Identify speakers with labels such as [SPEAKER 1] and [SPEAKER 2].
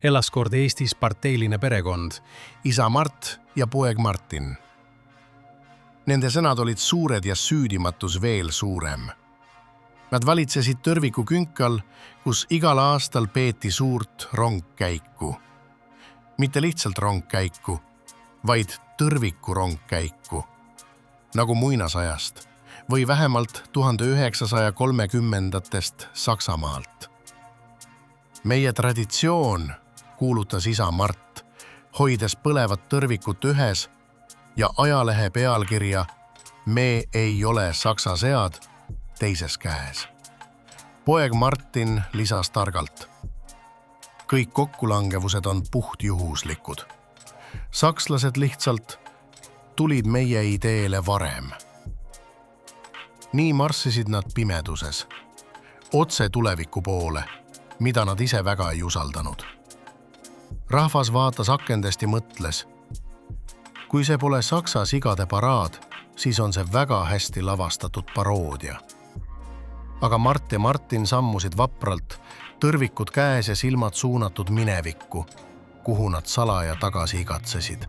[SPEAKER 1] elas kord Eestis parteiline perekond,
[SPEAKER 2] isa Mart ja poeg Martin. Nende sõnad olid suured ja süüdimatus veel suurem. Nad valitsesid Tõrviku künkal, kus igal aastal peeti suurt rongkäiku. Mitte lihtsalt rongkäiku, vaid Tõrviku rongkäiku, nagu muinasajast või vähemalt 1930-ndatest Saksamaalt. Meie traditsioon, kuulutas isa Mart, hoides põlevat Tõrvikut ühes ja ajalehe pealkirja "Me ei ole saksa sead" teises käes. Poeg Martin lisas targalt: kõik kokkulangevused on puhtjuhuslikud. Sakslased lihtsalt tulid meie ideele varem. Nii marssisid nad pimeduses, otse tuleviku poole, mida nad ise väga ei usaldanud. Rahvas vaatas akendest ja mõtles: kui see pole saksa sigade paraad, siis on see väga hästi lavastatud paroodia. Aga Mart ja Martin sammusid vapralt, Tõrvikud käes ja silmad suunatud minevikku, kuhu nad salaja tagasi igatsesid.